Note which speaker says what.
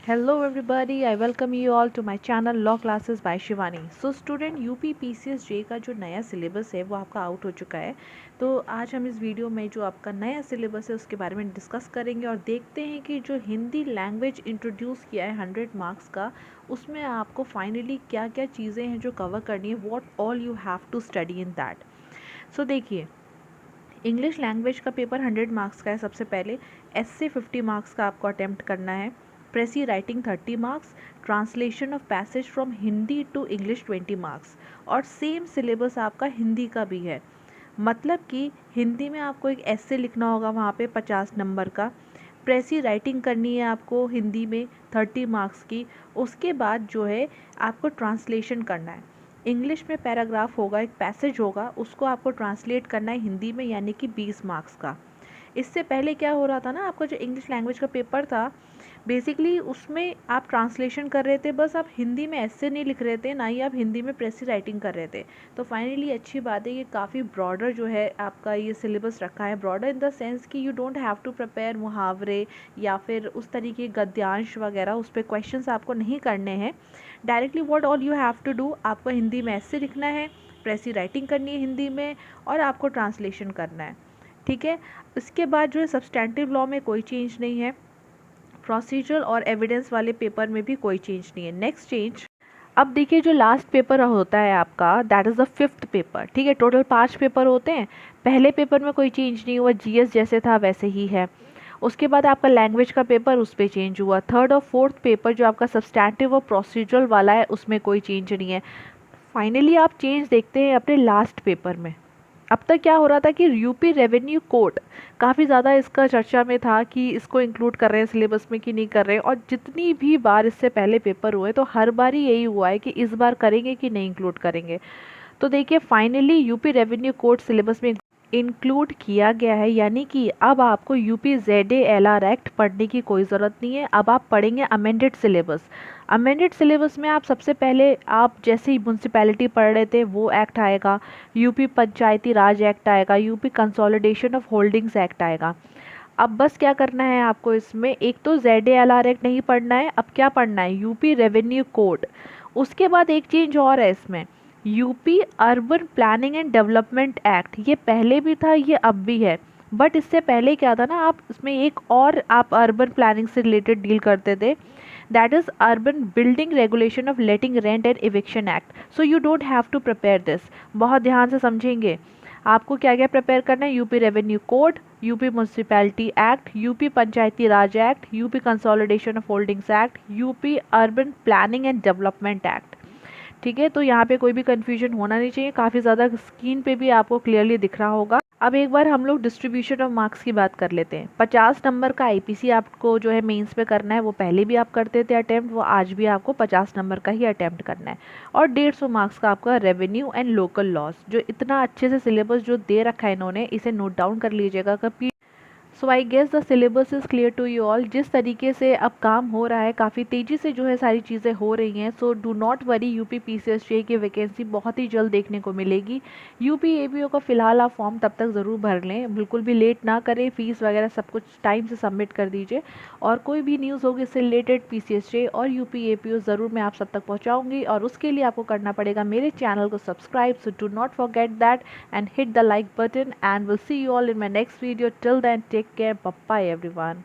Speaker 1: Hello everybody, I welcome you all to my channel Law Classes by Shivani. So student UP PCS J का जो नया syllabus है वो आपका आउट हो चुका है। तो आज हम इस वीडियो में जो आपका नया सिलेबस है उसके बारे में डिस्कस करेंगे और देखते हैं कि जो हिंदी लैंग्वेज इंट्रोड्यूस किया है 100 मार्क्स का, उसमें आपको फाइनली क्या क्या चीज़ें हैं जो कवर करनी है, what all you have to study in that. So देखिए, इंग्लिश लैंग्वेज का पेपर 100 मार्क्स का है। सबसे पहले एसए 50 मार्क्स का आपको अटेम्प्ट करना है, precis writing 30 marks, translation of passage from Hindi to English 20 marks, और सेम सिलेबस आपका हिंदी का भी है। मतलब कि हिंदी में आपको एक एसए लिखना होगा वहाँ पे 50 नंबर का, प्रेसी राइटिंग करनी है आपको हिंदी में 30 मार्क्स की। उसके बाद जो है आपको ट्रांसलेशन करना है। इंग्लिश में पैराग्राफ होगा, एक पैसेज होगा, उसको आपको ट्रांसलेट करना है हिंदी में, यानी कि 20 मार्क्स का। इससे पहले क्या हो रहा था ना, आपका जो इंग्लिश लैंग्वेज का पेपर था बेसिकली उसमें आप ट्रांसलेशन कर रहे थे, बस आप हिंदी में ऐसे नहीं लिख रहे थे, ना ही आप हिंदी में प्रेसी राइटिंग कर रहे थे। तो फाइनली अच्छी बात है, ये काफ़ी ब्रॉडर जो है आपका ये सिलेबस रखा है। ब्रॉडर इन द सेंस कि you don't have to prepare मुहावरे या फिर उस तरीके गद्यांश वगैरह, उस पर क्वेश्चंस आपको नहीं करने हैं। Directly what all you have to do, आपको हिंदी में ऐसे लिखना है, प्रेसी राइटिंग करनी है हिंदी में, और आपको ट्रांसलेशन करना है। ठीक है। इसके बाद जो है सब्सटैंटिव लॉ में कोई चेंज नहीं है, प्रोसीजरल और एविडेंस वाले पेपर में भी कोई चेंज नहीं है। नेक्स्ट चेंज, अब देखिए जो लास्ट पेपर होता है आपका, that is the 5th paper. ठीक है, टोटल 5 पेपर होते हैं। पहले पेपर में कोई चेंज नहीं हुआ, जीएस जैसे था वैसे ही है। उसके बाद आपका लैंग्वेज का पेपर, उस पर चेंज हुआ। 3rd और 4th पेपर जो आपका सब्सटैंटिव और प्रोसीजरल वाला है, उसमें कोई चेंज नहीं है। फाइनली आप चेंज देखते हैं अपने लास्ट पेपर में। अब तक क्या हो रहा था कि यूपी रेवेन्यू कोड काफ़ी ज़्यादा इसका चर्चा में था कि इसको इंक्लूड कर रहे हैं सिलेबस में कि नहीं कर रहे हैं, और जितनी भी बार इससे पहले पेपर हुए तो हर बार ही यही हुआ है कि इस बार करेंगे कि नहीं इंक्लूड करेंगे। तो देखिए finally UP revenue code syllabus में इंक्लूड किया गया है, यानी कि अब आपको यूपी ZALR एक्ट पढ़ने की कोई ज़रूरत नहीं है। अब आप पढ़ेंगे अमेंडेड सिलेबस। अमेंडेड सिलेबस में आप सबसे पहले, आप जैसे ही म्यूनसिपैलिटी पढ़ रहे थे वो एक्ट आएगा, यूपी पंचायती राज एक्ट आएगा, UP consolidation of holdings act आएगा। अब बस क्या करना है आपको इसमें, एक तो ZALR एक्ट नहीं पढ़ना है, अब क्या पढ़ना है, यूपी रेवेन्यू कोड। उसके बाद एक चेंज और है इसमें, UP urban planning and development act. ये पहले भी था, ये अब भी है, बट इससे पहले क्या था ना, आप इसमें एक और आप अर्बन प्लानिंग से रिलेटेड डील करते थे, that is urban building regulation of letting rent and eviction act. So you don't have to prepare this. बहुत ध्यान से समझेंगे आपको क्या क्या प्रिपेयर करना है, UP revenue code, UP municipality act, UP Panchayati Raj act, UP consolidation of holdings act, UP urban planning and development act. ठीक है, तो यहाँ पे कोई भी कंफ्यूजन होना नहीं चाहिए, काफ़ी ज़्यादा स्क्रीन पे भी आपको क्लियरली दिख रहा होगा। अब एक बार हम लोग डिस्ट्रीब्यूशन ऑफ मार्क्स की बात कर लेते हैं। 50 नंबर का आईपीसी आपको जो है मेंस पे करना है, वो पहले भी आप करते थे अटैम्प्ट, वो आज भी आपको 50 नंबर का ही अटैम्प्ट करना है। और 150 मार्क्स का आपका रेवेन्यू एंड लोकल लॉस। जो इतना अच्छे से सिलेबस जो दे रखा है इन्होंने, इसे नोट डाउन कर लीजिएगा कभी। So I guess the syllabus is clear to you all. जिस तरीके से अब काम हो रहा है, काफ़ी तेज़ी से जो है सारी चीज़ें हो रही हैं। So do not worry, UP PCSJ की वैकेंसी बहुत ही जल्द देखने को मिलेगी। यूपी एबीओ का फ़िलहाल आप फॉर्म तब तक ज़रूर भर लें, बिल्कुल भी लेट ना करें, फ़ीस वगैरह सब कुछ टाइम से सबमिट कर दीजिए। और कोई भी न्यूज़ होगी इससे रिलेटेड पीसीएसजे और यूपी एपीओ ज़रूर मैं आप सब तक पहुँचाऊँगी, और उसके लिए आपको करना पड़ेगा मेरे चैनल को subscribe. So do not forget that and hit the like button, and we'll see you all in my next video. Till then, take care. Bye bye everyone.